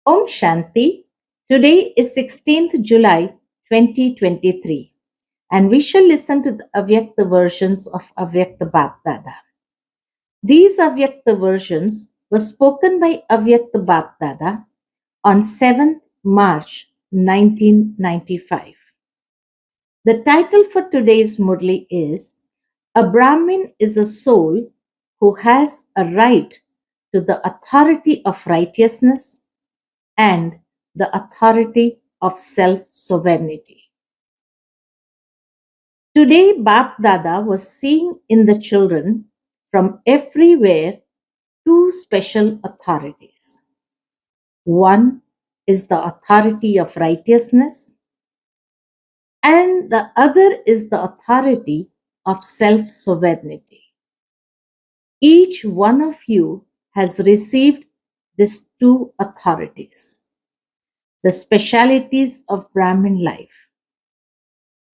Om Shanti. Today is 16th July 2023 and we shall listen to the Avyakta versions of Avyakta Bapdada. These Avyakta versions were spoken by Avyakta Bapdada on 7th March 1995. The title for today's murli is A Brahmin is a soul who has a right to the authority of righteousness and the authority of self-sovereignty. Today, Bap Dada was seeing in the children from everywhere two special authorities. One is the authority of righteousness, and the other is the authority of self-sovereignty. Each one of you has received these two authorities, the specialities of Brahmin life.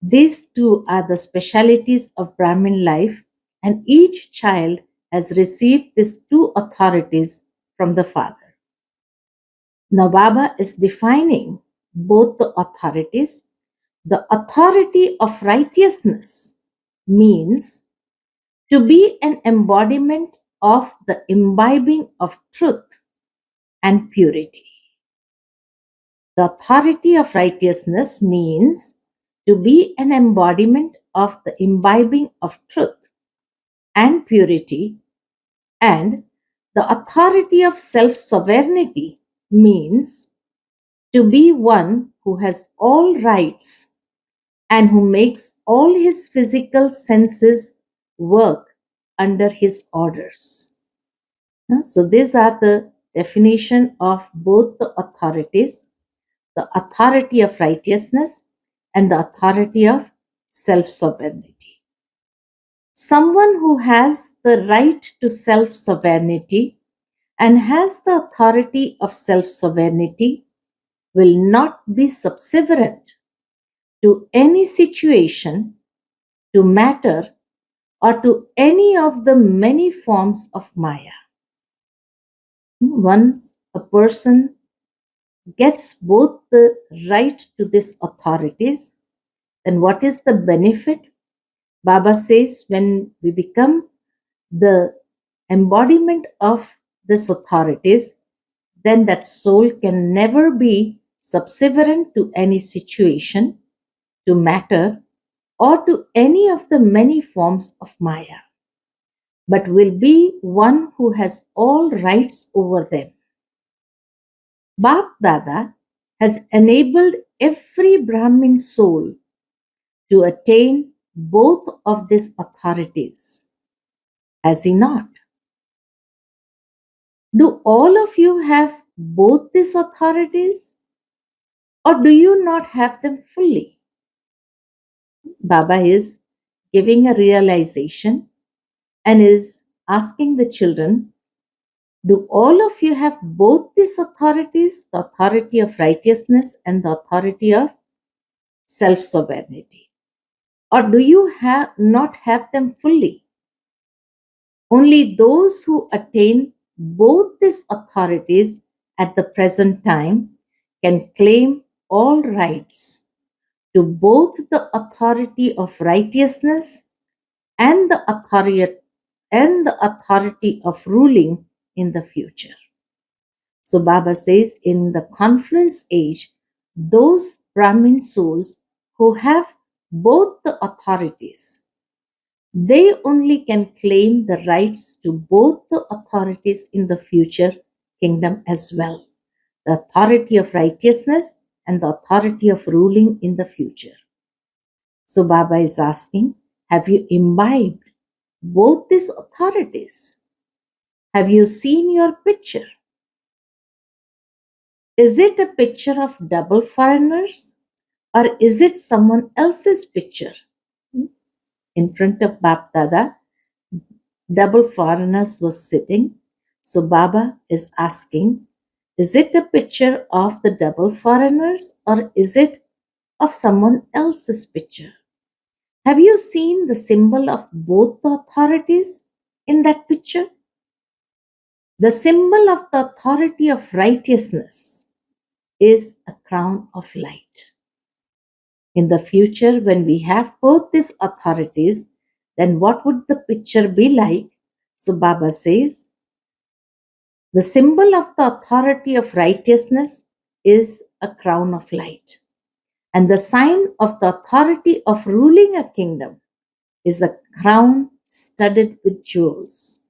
These two are the specialities of Brahmin life, and each child has received these two authorities from the Father. Now, Baba is defining both the authorities. The authority of righteousness means to be an embodiment of the imbibing of truth and purity. The authority of righteousness means to be an embodiment of the imbibing of truth and purity, and the authority of self-sovereignty means to be one who has all rights and who makes all his physical senses work under his orders. So these are the definition of both the authorities, the authority of righteousness and the authority of self-sovereignty. Someone who has the right to self-sovereignty and has the authority of self-sovereignty will not be subservient to any situation, to matter, or to any of the many forms of Maya. Once a person gets both the right to these authorities, then what is the benefit? Baba says when we become the embodiment of these authorities, then that soul can never be subservient to any situation, to matter, or to any of the many forms of Maya, but will be one who has all rights over them. Bap Dada has enabled every Brahmin soul to attain both of these authorities. Has he not? Do all of you have both these authorities, or do you not have them fully? Baba is giving a realization and is asking the children, do all of you have both these authorities, the authority of righteousness and the authority of self-sovereignty? Or do you not have them fully? Only those who attain both these authorities at the present time can claim all rights to both the authority of righteousness and the authority of ruling in the future. So Baba says in the confluence age, those Brahmin souls who have both the authorities, they only can claim the rights to both the authorities in the future kingdom as well. The authority of righteousness and the authority of ruling in the future. So Baba is asking, have you imbibed both these authorities? Have you seen your picture? Is it a picture of double foreigners or is it someone else's picture? In front of Bap Dada, double foreigners was sitting. So Baba is asking, is it a picture of the double foreigners or is it of someone else's picture? Have you seen the symbol of both the authorities in that picture? The symbol of the authority of righteousness is a crown of light. In the future, when we have both these authorities, then what would the picture be like? So Baba says, the symbol of the authority of righteousness is a crown of light. And the sign of the authority of ruling a kingdom is a crown studded with jewels.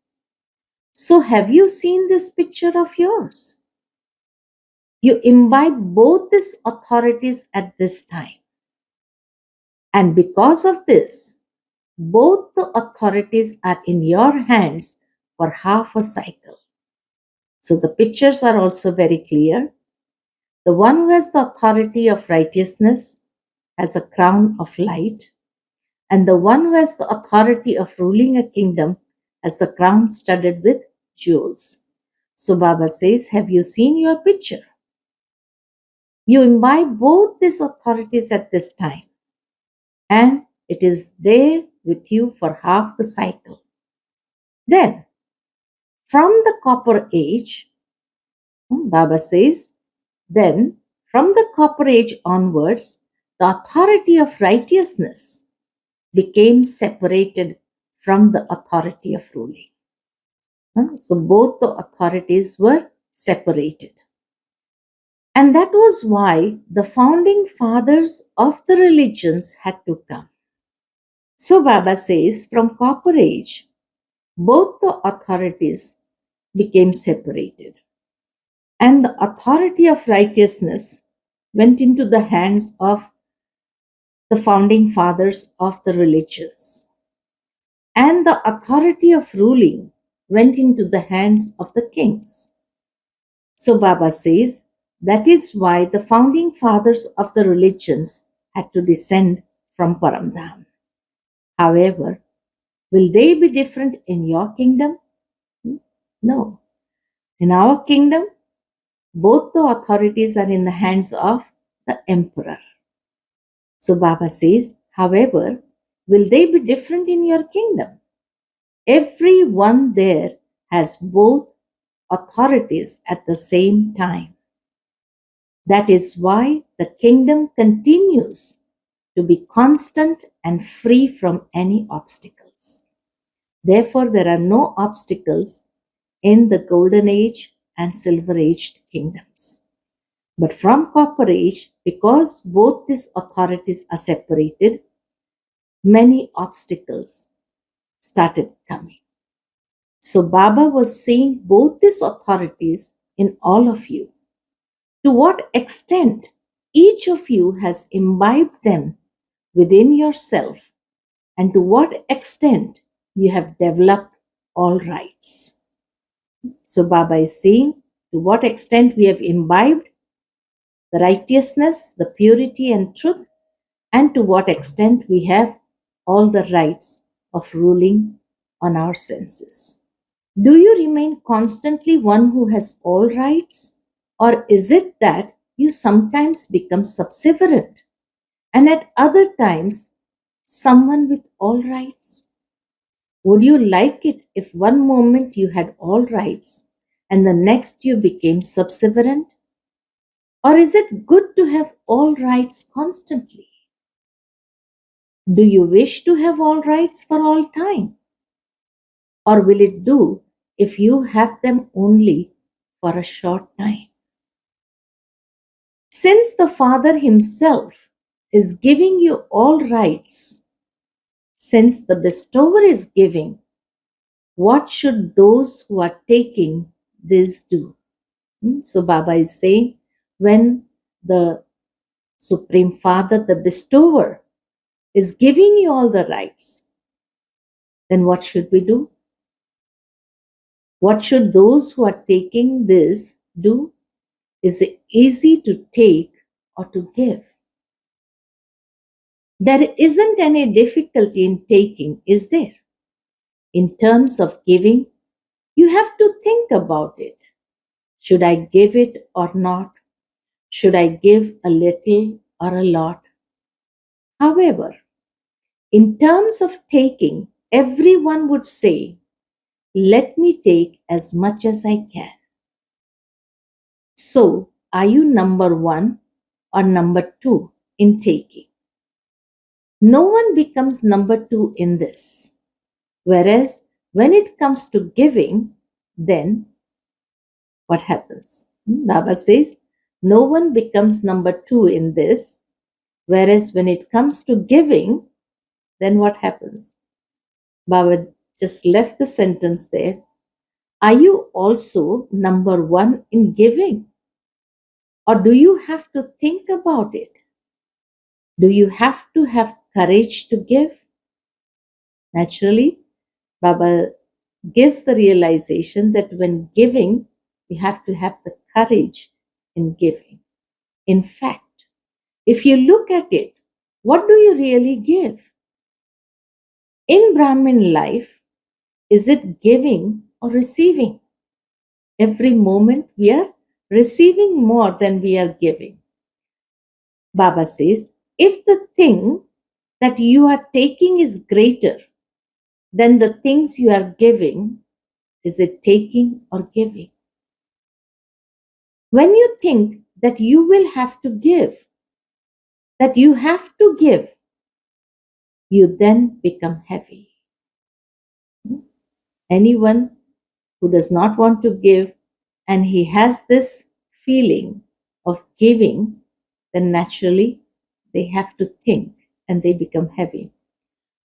So, have you seen this picture of yours? You imbibe both these authorities at this time. And because of this, both the authorities are in your hands for half a cycle. So, the pictures are also very clear. The one who has the authority of righteousness has a crown of light, and the one who has the authority of ruling a kingdom has the crown studded with jewels. So Baba says, have you seen your picture? You imbibe both these authorities at this time, and it is there with you for half the cycle. Then, from the copper age, Baba says, then from the copper age onwards, the authority of righteousness became separated from the authority of ruling. So both the authorities were separated. And that was why the founding fathers of the religions had to come. So Baba says, from Copper Age, both the authorities became separated. And the authority of righteousness went into the hands of the founding fathers of the religions. And the authority of ruling went into the hands of the kings. So Baba says, that is why the founding fathers of the religions had to descend from Paramdham. However, will they be different in your kingdom? No. In our kingdom, both the authorities are in the hands of the emperor. So Baba says, however, will they be different in your kingdom? Everyone there has both authorities at the same time. That is why the kingdom continues to be constant and free from any obstacles. Therefore, there are no obstacles in the golden age and silver aged kingdoms. But from copper age, because both these authorities are separated, many obstacles started coming. So Baba was seeing both these authorities in all of you. To what extent each of you has imbibed them within yourself, and to what extent you have developed all rights. So Baba is saying to what extent we have imbibed the righteousness, the purity and truth, and to what extent we have all the rights of ruling on our senses. Do you remain constantly one who has all rights? Or is it that you sometimes become subservient and at other times someone with all rights? Would you like it if one moment you had all rights and the next you became subservient? Or is it good to have all rights constantly? Do you wish to have all rights for all time? Or will it do if you have them only for a short time? Since the Father Himself is giving you all rights, since the bestower is giving, what should those who are taking this do? So Baba is saying, when the Supreme Father, the bestower, is giving you all the rights, then what should we do? What should those who are taking this do? Is it easy to take or to give? There isn't any difficulty in taking, is there? In terms of giving, you have to think about it. Should I give it or not? Should I give a little or a lot? However, in terms of taking, everyone would say, let me take as much as I can. So, are you number one or number two in taking? No one becomes number two in this. Whereas when it comes to giving, then what happens? Baba says, no one becomes number two in this. Whereas when it comes to giving, then what happens? Baba just left the sentence there. Are you also number one in giving? Or do you have to think about it? Do you have to have courage to give? Naturally, Baba gives the realization that when giving, you have to have the courage in giving. In fact, if you look at it, what do you really give? In Brahmin life, is it giving or receiving? Every moment we are receiving more than we are giving. Baba says, if the thing that you are taking is greater than the things you are giving, is it taking or giving? When you think that you will have to give, that you have to give, you then become heavy. Anyone who does not want to give and he has this feeling of giving, then naturally they have to think and they become heavy.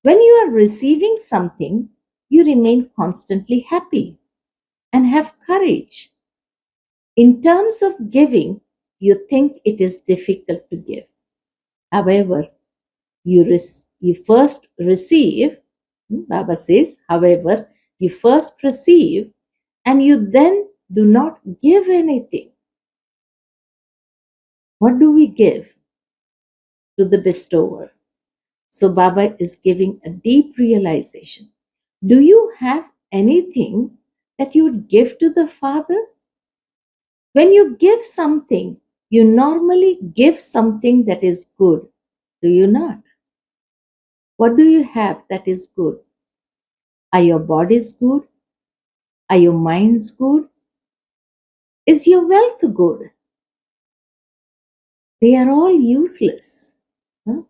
When you are receiving something, you remain constantly happy and have courage. In terms of giving, you think it is difficult to give. However, you first receive, Baba says, however, you first receive and you then do not give anything. What do we give to the bestower? So Baba is giving a deep realization. Do you have anything that you would give to the Father? When you give something, you normally give something that is good. Do you not? What do you have that is good? Are your bodies good? Are your minds good? Is your wealth good? They are all useless. Huh?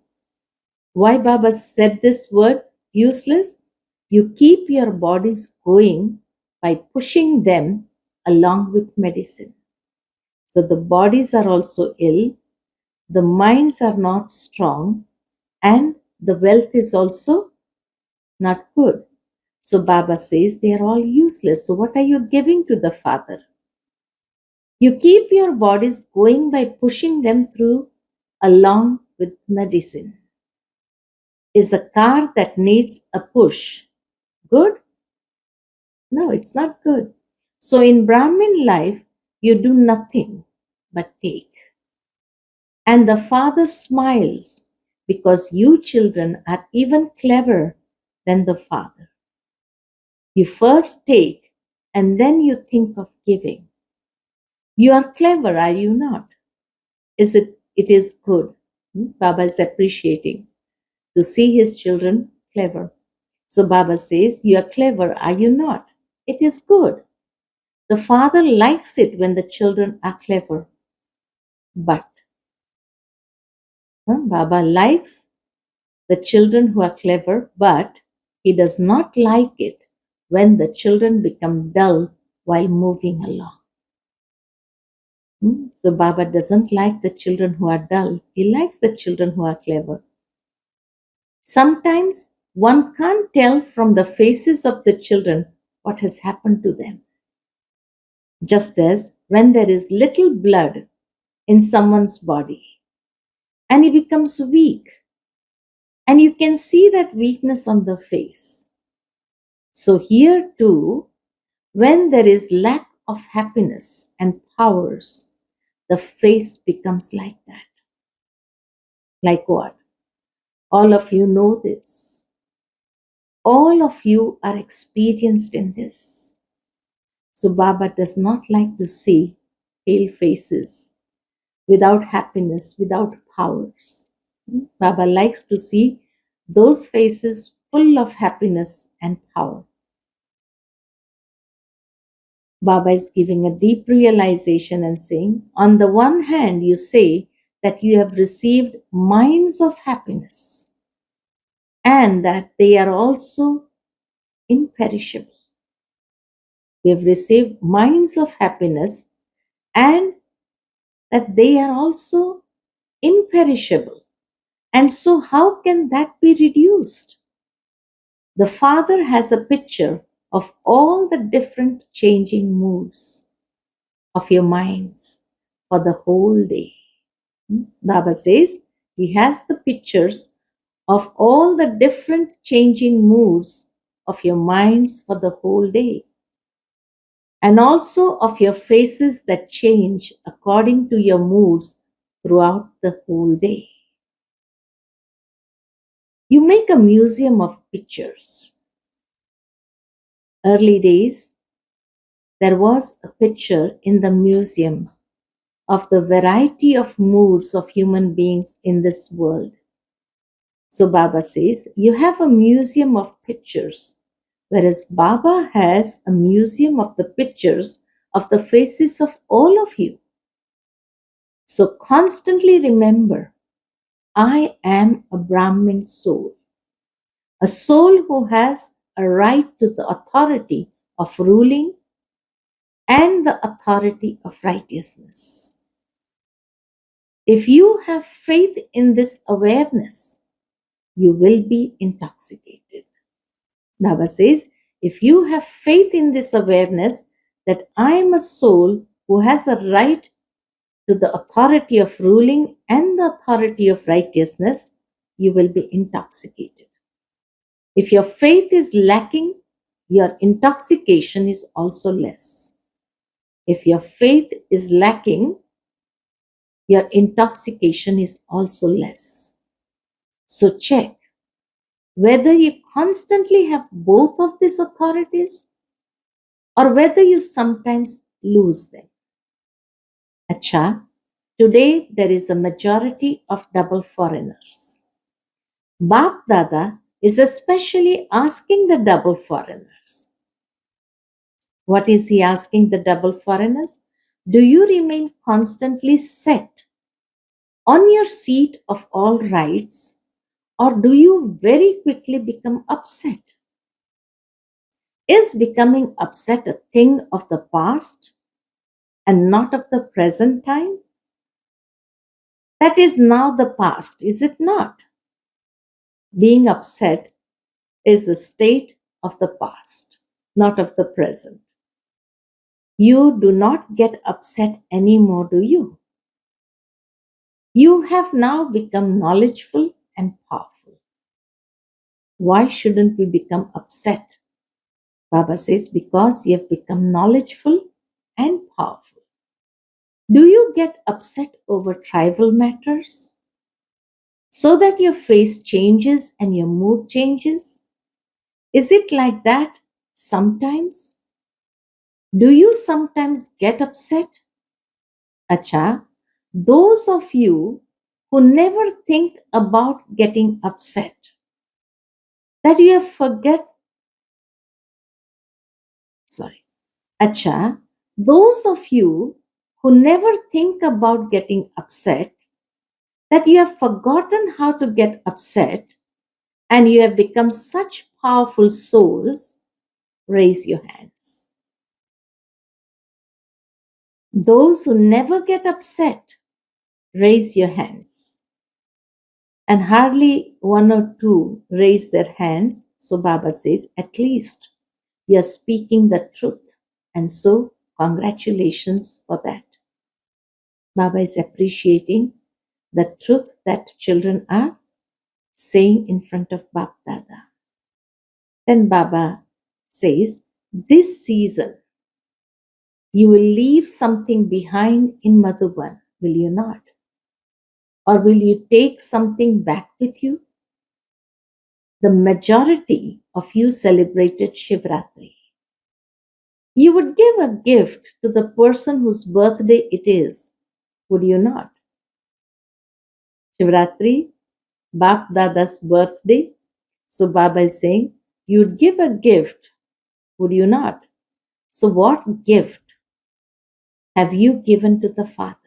Why Baba said this word useless? You keep your bodies going by pushing them along with medicine. So the bodies are also ill, the minds are not strong, and the wealth is also not good. So Baba says they are all useless. So what are you giving to the Father? You keep your bodies going by pushing them through along with medicine. Is a car that needs a push good? No, it's not good. So in Brahmin life, you do nothing but take. And the Father smiles because you children are even cleverer than the Father. You first take and then you think of giving. You are clever, are you not? It is good. Baba is appreciating to see his children clever. So Baba says, you are clever, are you not? It is good. The Father likes it when the children are clever. But Baba likes the children who are clever, but he does not like it when the children become dull while moving along. So Baba doesn't like the children who are dull. He likes the children who are clever. Sometimes one can't tell from the faces of the children what has happened to them. Just as when there is little blood in someone's body and he becomes weak, and you can see that weakness on the face. So here too, when there is lack of happiness and powers, the face becomes like that. Like what? All of you know this. All of you are experienced in this. So Baba does not like to see pale faces without happiness, without powers. Baba likes to see those faces full of happiness and power. Baba is giving a deep realization and saying, on the one hand, you say that you have received mines of happiness and that they are also imperishable. We have received mines of happiness and that they are also imperishable. And so, how can that be reduced? The Father has a picture of all the different changing moods of your minds for the whole day. Baba says he has the pictures of all the different changing moods of your minds for the whole day, and also of your faces that change according to your moods throughout the whole day. You make a museum of pictures. Early days, there was a picture in the museum of the variety of moods of human beings in this world. So Baba says, you have a museum of pictures, whereas Baba has a museum of the pictures of the faces of all of you. So constantly remember, I am a Brahmin soul, a soul who has a right to the authority of ruling and the authority of righteousness. If you have faith in this awareness, you will be intoxicated. Baba says, if you have faith in this awareness that I am a soul who has a right to the authority of ruling and the authority of righteousness, you will be intoxicated. If your faith is lacking, your intoxication is also less. If your faith is lacking, your intoxication is also less. So check whether you constantly have both of these authorities or whether you sometimes lose them. Acha, today there is a majority of double foreigners. Bap Dada is especially asking the double foreigners. What is he asking the double foreigners? Do you remain constantly set on your seat of all rights, or do you very quickly become upset? Is becoming upset a thing of the past and not of the present time? That is now the past, is it not? Being upset is the state of the past, not of the present. You do not get upset anymore, do you? You have now become knowledgeful and powerful. Why shouldn't we become upset? Baba says, because you have become knowledgeful and powerful. Do you get upset over trivial matters so that your face changes and your mood changes? Is it like that sometimes? Do you sometimes get upset? Acha, those of you who never think about getting upset, that you have sorry. Acha, those of you who never think about getting upset, that you have forgotten how to get upset and you have become such powerful souls, raise your hands. Those who never get upset, raise your hands. And hardly one or two raise their hands. So Baba says, at least you are speaking the truth. And so, congratulations for that. Baba is appreciating the truth that children are saying in front of Bap Dada. Then Baba says, this season, you will leave something behind in Madhuban, will you not? Or will you take something back with you? The majority of you celebrated Shivratri. You would give a gift to the person whose birthday it is, would you not? Shivratri, Bap Dada's birthday. So Baba is saying, you'd give a gift, would you not? So what gift have you given to the Father?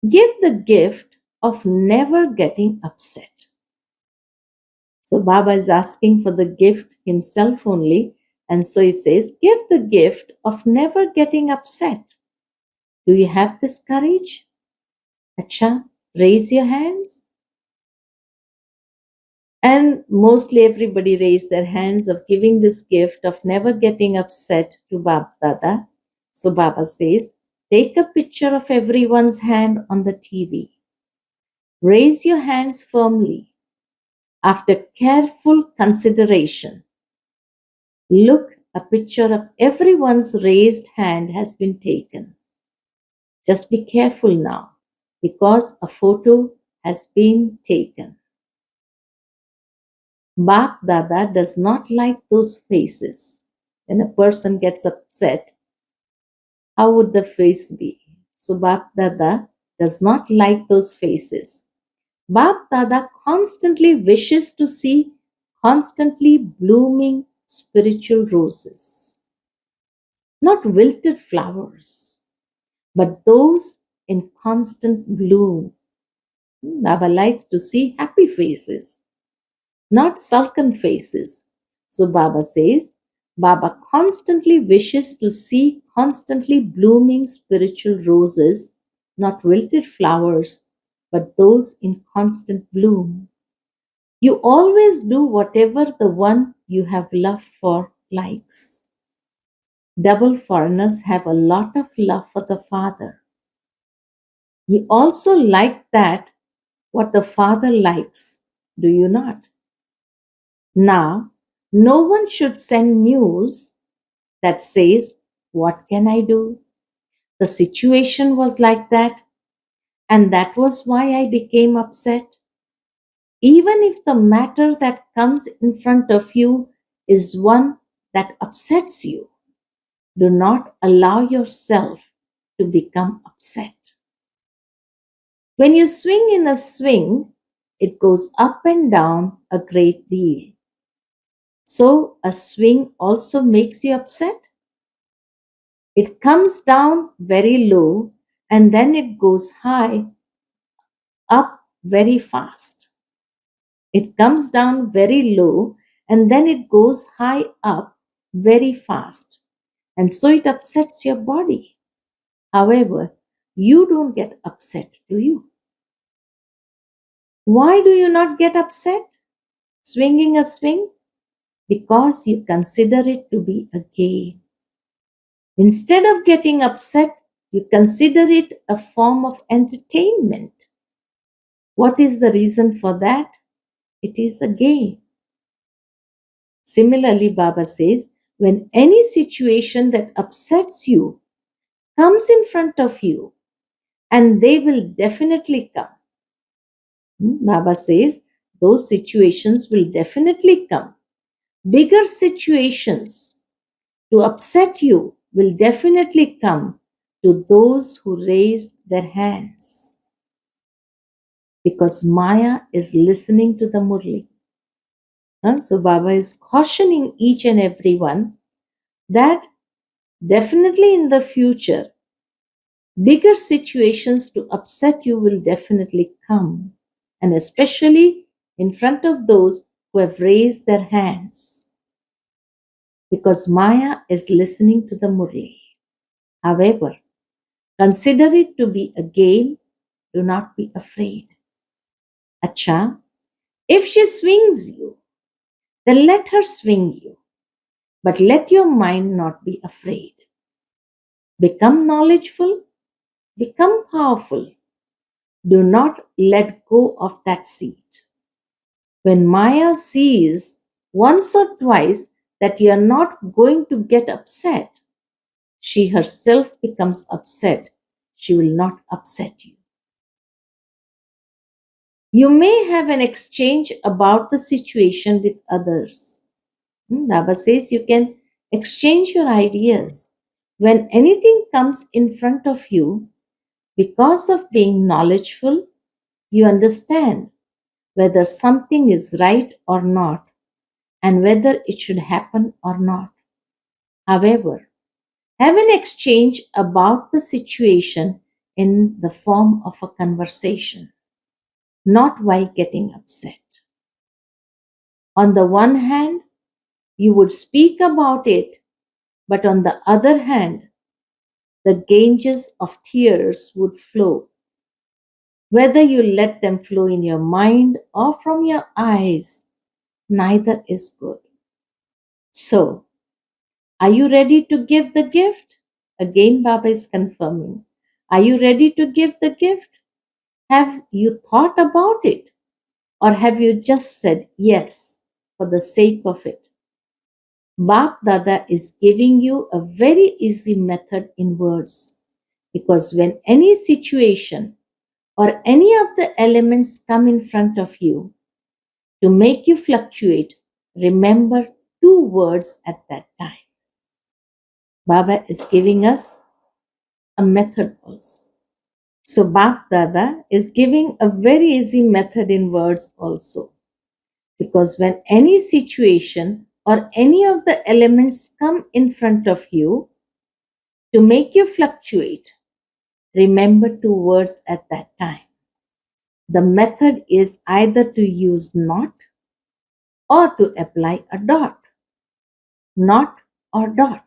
Give the gift of never getting upset. So Baba is asking for the gift himself only. And so he says, give the gift of never getting upset. Do you have this courage? Acha, raise your hands. And mostly everybody raised their hands of giving this gift of never getting upset to Bab Dada. So Baba says, take a picture of everyone's hand on the TV. Raise your hands firmly. After careful consideration, look, a picture of everyone's raised hand has been taken. Just be careful now because a photo has been taken. Bap Dada does not like those faces. When a person gets upset, how would the face be? So Bap Dada does not like those faces. Bap Dada constantly wishes to see constantly blooming spiritual roses, not wilted flowers, but those in constant bloom. Baba likes to see happy faces, not sullen faces. So Baba says, Baba constantly wishes to see constantly blooming spiritual roses, not wilted flowers, but those in constant bloom. You always do whatever the one you have love for likes. Double foreigners have a lot of love for the Father. You also like that what the Father likes, do you not? Now, no one should send news that says, what can I do? The situation was like that, and that was why I became upset. Even if the matter that comes in front of you is one that upsets you, do not allow yourself to become upset. When you swing in a swing, it goes up and down a great deal. So, a swing also makes you upset. It comes down very low and then it goes high up very fast. It comes down very low and then it goes high up very fast. And so it upsets your body. However, you don't get upset, do you? Why do you not get upset? Swinging a swing? Because you consider it to be a game. Instead of getting upset, you consider it a form of entertainment. What is the reason for that? It is a game. Similarly, Baba says, when any situation that upsets you comes in front of you, and they will definitely come. Baba says, those situations will definitely come. Bigger situations to upset you will definitely come to those who raised their hands. Because Maya is listening to the murli. So Baba is cautioning each and every one that definitely in the future, bigger situations to upset you will definitely come, and especially in front of those who have raised their hands. Because Maya is listening to the murli. However, consider it to be a game, do not be afraid. Acha, if she swings you, then let her swing you. But let your mind not be afraid. Become knowledgeful, become powerful. Do not let go of that seat. When Maya sees once or twice that you are not going to get upset, she herself becomes upset. She will not upset you. You may have an exchange about the situation with others. Baba says you can exchange your ideas. When anything comes in front of you, because of being knowledgeful, you understand whether something is right or not and whether it should happen or not. However, Have an exchange about the situation in the form of a conversation, not while getting upset. On the one hand, you would speak about it, but on the other hand, the ganges of tears would flow. Whether you let them flow in your mind or from your eyes, neither is good. So, are you ready to give the gift? Again, Baba is confirming. Are you ready to give the gift? Have you thought about it? Or have you just said yes for the sake of it? Bap Dada is giving you a very easy method in words, because when any situation or any of the elements come in front of you to make you fluctuate, remember two words at that time. Baba is giving us a method also. So Bap Dada is giving a very easy method in words also. Because when any situation or any of the elements come in front of you to make you fluctuate, remember two words at that time. The method is either to use not or to apply a dot. Not or dot.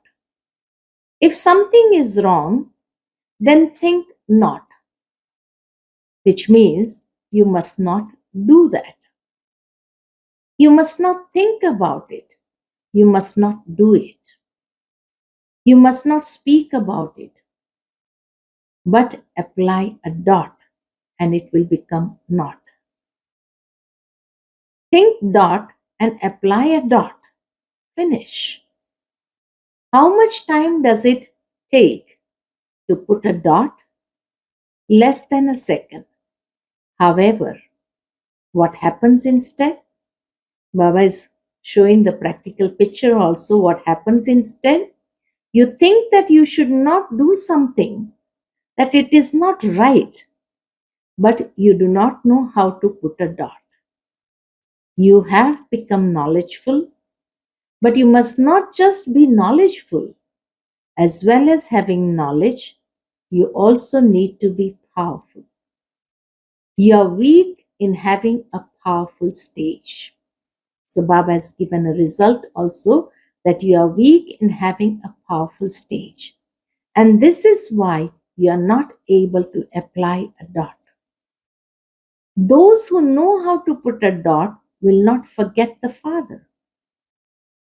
If something is wrong, then think not, which means you must not do that. You must not think about it. You must not do it. You must not speak about it, but apply a dot and it will become not. Think dot and apply a dot. Finish. How much time does it take to put a dot? Less than a second. However, what happens instead? Baba is showing the practical picture also. What happens instead? You think that you should not do something, that it is not right, but you do not know how to put a dot. You have become knowledgeful, but you must not just be knowledgeful. As well as having knowledge, you also need to be powerful. You are weak in having a powerful stage. So Baba has given a result also that you are weak in having a powerful stage. And this is why you are not able to apply a dot. Those who know how to put a dot will not forget the Father.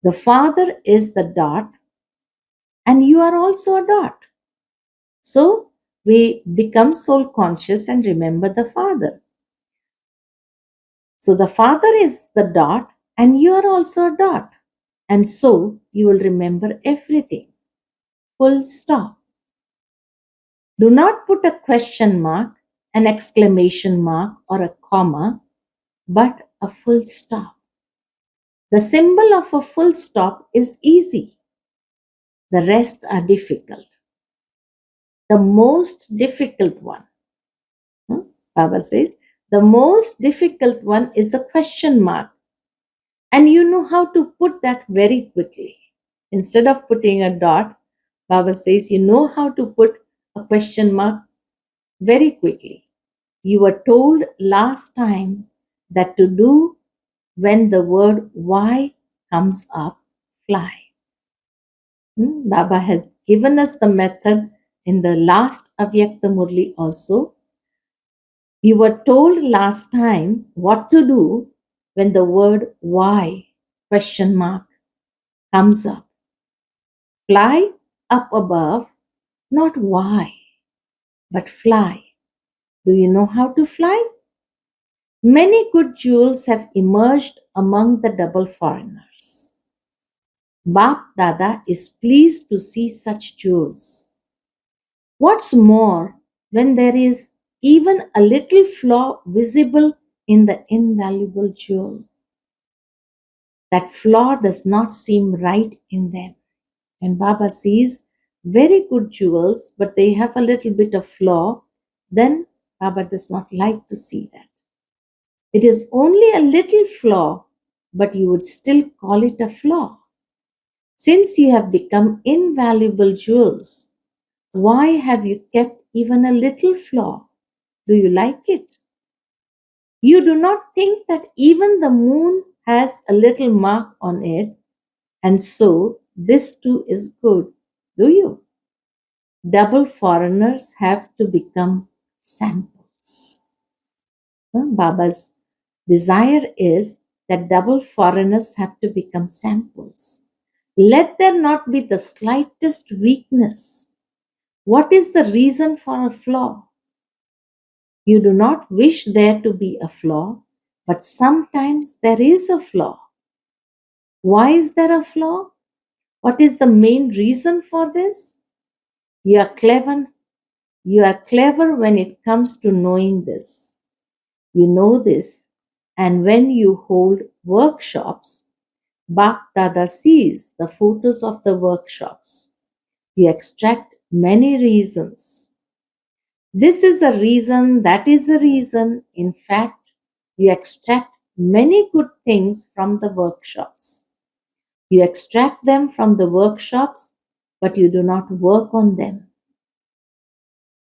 The Father is the dot, and you are also a dot. So we become soul conscious and remember the Father. So the Father is the dot, and you are also a dot. And so you will remember everything. Full stop. Do not put a question mark, an exclamation mark, or a comma, but a full stop. The symbol of a full stop is easy. The rest are difficult. The most difficult one, Baba says, the most difficult one is a question mark. And you know how to put that very quickly. Instead of putting a dot, Baba says, you know how to put a question mark very quickly. You were told last time that to do when the word why comes up, fly. Baba has given us the method in the last Avyakta Murli also. You were told last time what to do when the word why question mark comes up. Fly up above, not why, but fly. Do you know how to fly? Many good jewels have emerged among the double foreigners. Bap Dada is pleased to see such jewels. What's more, when there is even a little flaw visible in the invaluable jewel, that flaw does not seem right in them. And Baba sees very good jewels, but they have a little bit of flaw, then Baba does not like to see that. It is only a little flaw, but you would still call it a flaw. Since you have become invaluable jewels, why have you kept even a little flaw? Do you like it? You do not think that even the moon has a little mark on it, and so this too is good, do you? Double foreigners have to become samples. Baba's desire is that double foreigners have to become samples. Let there not be the slightest weakness. What is the reason for a flaw? You do not wish there to be a flaw, but sometimes there is a flaw. Why is there a flaw? What is the main reason for this? You are clever. You are clever when it comes to knowing this. You know this, and when you hold workshops, Bap Dada sees the photos of the workshops. You extract many reasons. This is a reason, that is a reason. In fact, you extract many good things from the workshops. You extract them from the workshops, but you do not work on them.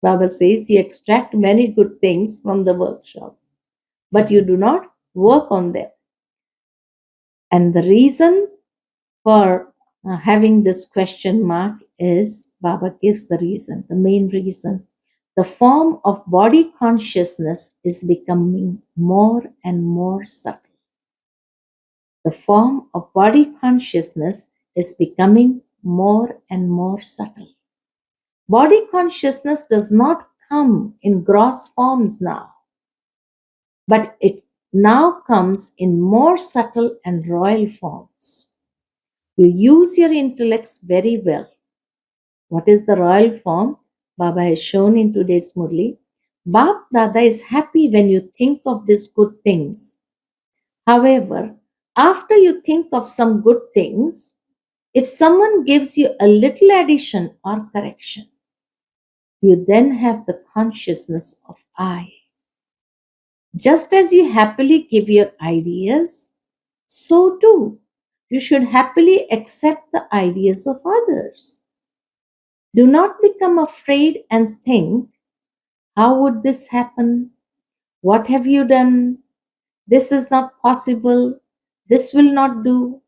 Baba says you extract many good things from the workshop, but you do not work on them. And the reason for having this question mark is Baba gives the reason, the main reason. The form of body consciousness is becoming more and more subtle. The form of body consciousness is becoming more and more subtle. Body consciousness does not come in gross forms now, but it now comes in more subtle and royal forms. You use your intellects very well. What is the royal form? Baba has shown in today's Murli. Bap Dada is happy when you think of these good things. However, after you think of some good things, if someone gives you a little addition or correction, you then have the consciousness of I. Just as you happily give your ideas, so too you should happily accept the ideas of others. Do not become afraid and think, how would this happen? What have you done? This is not possible. This will not do.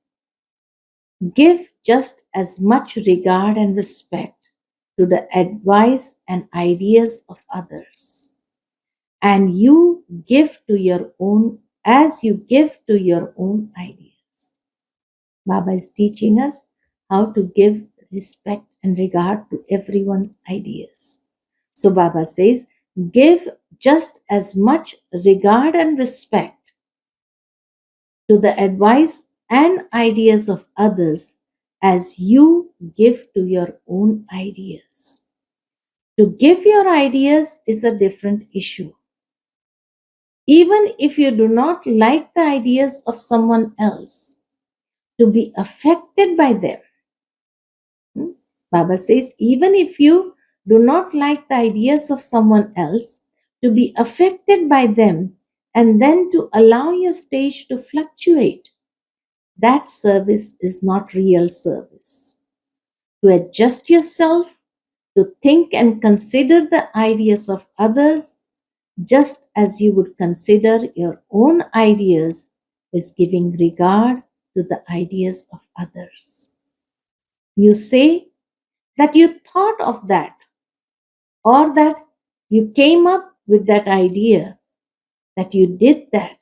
Give just as much regard and respect to the advice and ideas of others. And you give to your own as you give to your own ideas. Baba is teaching us how to give respect and regard to everyone's ideas. So Baba says, give just as much regard and respect to the advice and ideas of others as you give to your own ideas. To give your ideas is a different issue. Even if you do not like the ideas of someone else, to be affected by them. Baba says, even if you do not like the ideas of someone else, to be affected by them and then to allow your stage to fluctuate, that service is not real service. To adjust yourself, to think and consider the ideas of others, just as you would consider your own ideas, is giving regard to the ideas of others. You say that you thought of that, or that you came up with that idea, that you did that,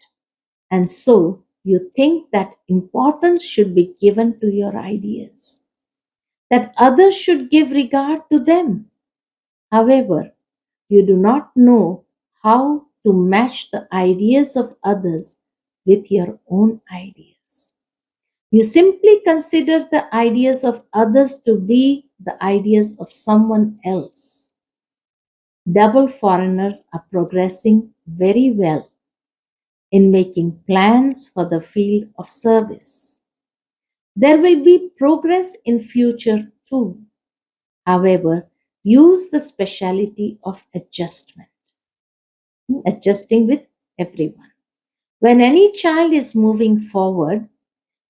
and so you think that importance should be given to your ideas, that others should give regard to them. However, you do not know how to match the ideas of others with your own ideas. You simply consider the ideas of others to be the ideas of someone else. Double foreigners are progressing very well in making plans for the field of service. There will be progress in future too. However, use the speciality of adjustment, adjusting with everyone. When any child is moving forward,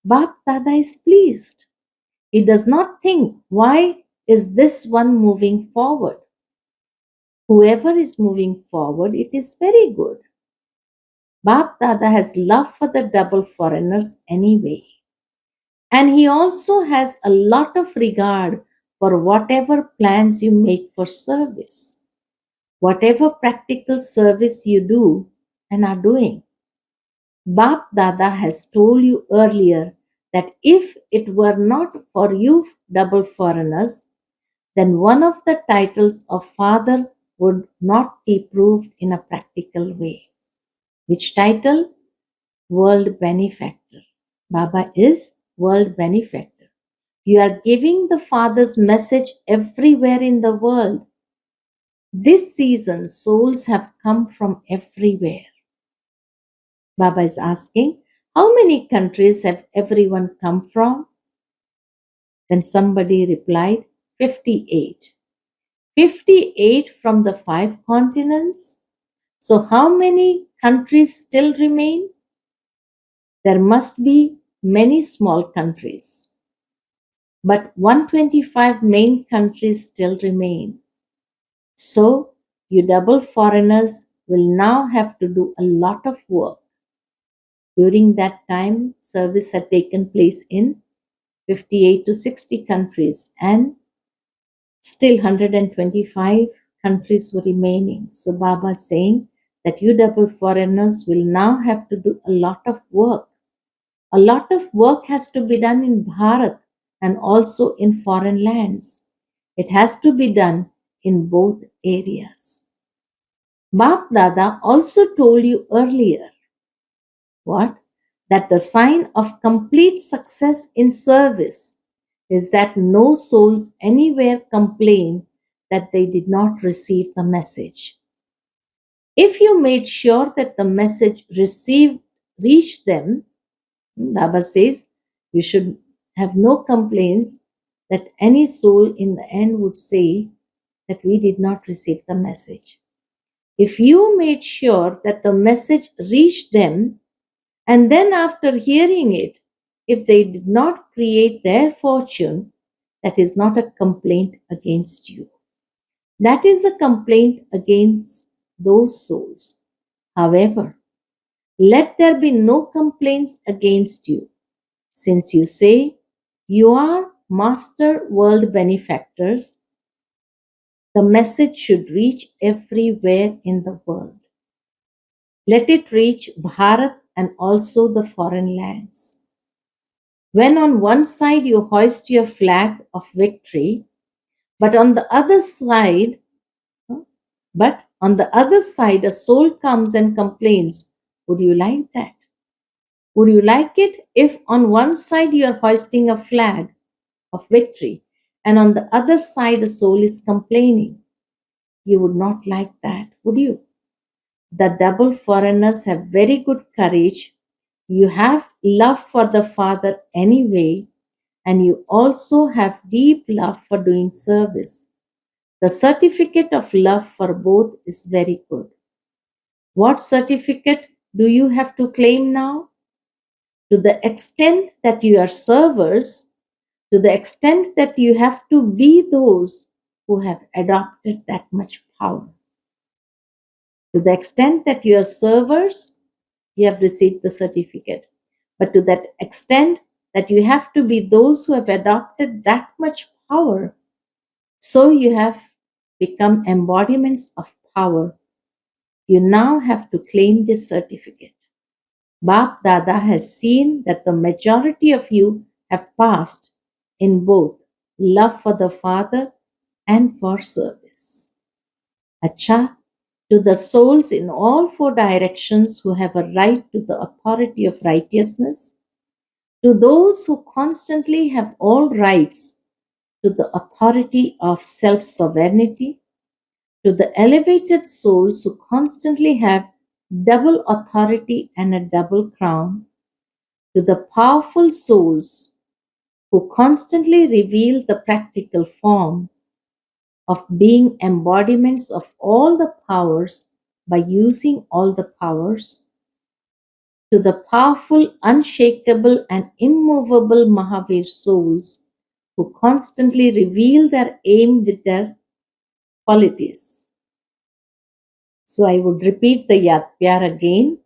Bap Dada is pleased. He does not think, why is this one moving forward? Whoever is moving forward, it is very good. Bap Dada has love for the double foreigners anyway. And he also has a lot of regard for whatever plans you make for service, whatever practical service you do and are doing. Bap Dada has told you earlier that if it were not for you double foreigners, then one of the titles of father would not be proved in a practical way. Which title? World benefactor. Baba is world benefactor. You are giving the Father's message everywhere in the world. This season, souls have come from everywhere. Baba is asking, how many countries have everyone come from? Then somebody replied, 58. 58 from the five continents? So, how many countries still remain? There must be many small countries, but 125 main countries still remain. So, you double foreigners will now have to do a lot of work. During that time, service had taken place in 58 to 60 countries, and still 125 countries were remaining. So, Baba is saying that you double foreigners will now have to do a lot of work. A lot of work has to be done in Bharat and also in foreign lands. It has to be done in both areas. Bap Dada also told you earlier what? That the sign of complete success in service is that no souls anywhere complain that they did not receive the message. If you made sure that the message received reached them, Baba says you should have no complaints that any soul in the end would say that we did not receive the message. If you made sure that the message reached them, and then after hearing it, if they did not create their fortune, that is not a complaint against you. That is a complaint against those souls. However, let there be no complaints against you, since you say you are master world benefactors. The message should reach everywhere in the world. Let it reach Bharat and also the foreign lands. When on one side you hoist your flag of victory, but on the other side, but on the other side a soul comes and complains, would you like that? Would you like it if on one side you are hoisting a flag of victory and on the other side a soul is complaining? You would not like that, would you? The double foreigners have very good courage. You have love for the Father anyway, and you also have deep love for doing service. The certificate of love for both is very good. What certificate do you have to claim now? To the extent that you are servers, to the extent that you have to be those who have adopted that much power. To the extent that you are servers, you have received the certificate. But to that extent that you have to be those who have adopted that much power, so you have become embodiments of power. You now have to claim this certificate. Bap Dada has seen that the majority of you have passed in both love for the Father and for service. Acha, to the souls in all four directions who have a right to the authority of righteousness, to those who constantly have all rights to the authority of self sovereignty, to the elevated souls who constantly have double authority and a double crown, to the powerful souls who constantly reveal the practical form of being embodiments of all the powers by using all the powers, to the powerful, unshakable, and immovable Mahavir souls who constantly reveal their aim with their qualities. So I would repeat the Yad Pyar again.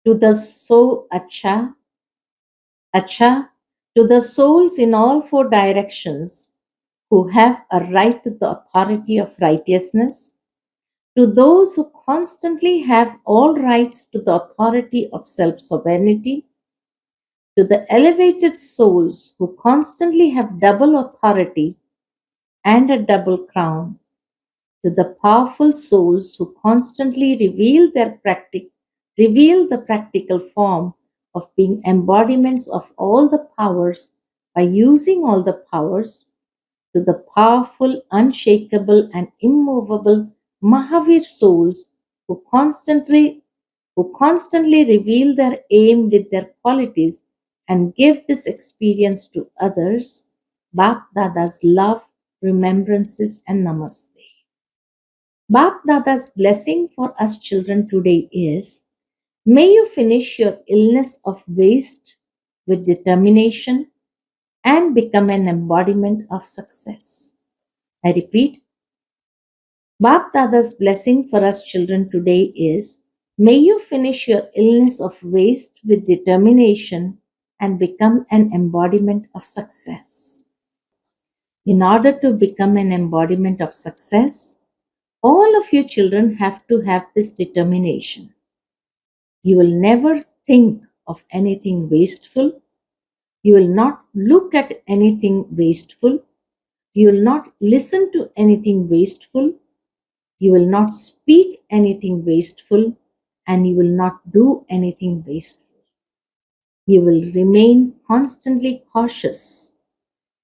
To the so acha, to the souls in all four directions who have a right to the authority of righteousness, to those who constantly have all rights to the authority of self sovereignty, to the elevated souls who constantly have double authority and a double crown, to the powerful souls who constantly reveal the practical form of being embodiments of all the powers by using all the powers, to the powerful, unshakable, and immovable Mahavir souls who constantly reveal their aim with their qualities and give this experience to others. Bap Dada's love, remembrances, and namaste. Bap Dada's blessing for us children today is: may you finish your illness of waste with determination and become an embodiment of success. I repeat, Bap Dada's blessing for us children today is: may you finish your illness of waste with determination and become an embodiment of success. In order to become an embodiment of success, all of you children have to have this determination. You will never think of anything wasteful. You will not look at anything wasteful. You will not listen to anything wasteful. You will not speak anything wasteful. And you will not do anything wasteful. You will remain constantly cautious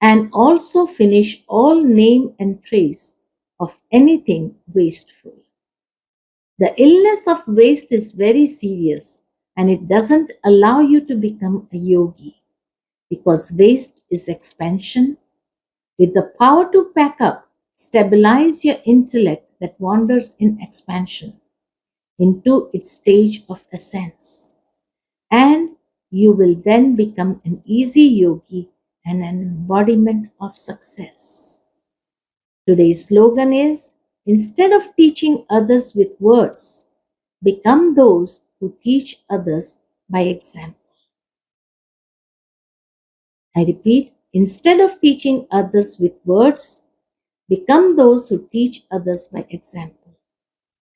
and also finish all name and trace of anything wasteful. The illness of waste is very serious and it doesn't allow you to become a yogi, because waste is expansion. With the power to pack up, stabilize your intellect that wanders in expansion into its stage of essence. And you will then become an easy yogi and an embodiment of success. Today's slogan is: instead of teaching others with words, become those who teach others by example. I repeat, instead of teaching others with words, become those who teach others by example.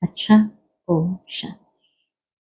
Acha, Om Shanti.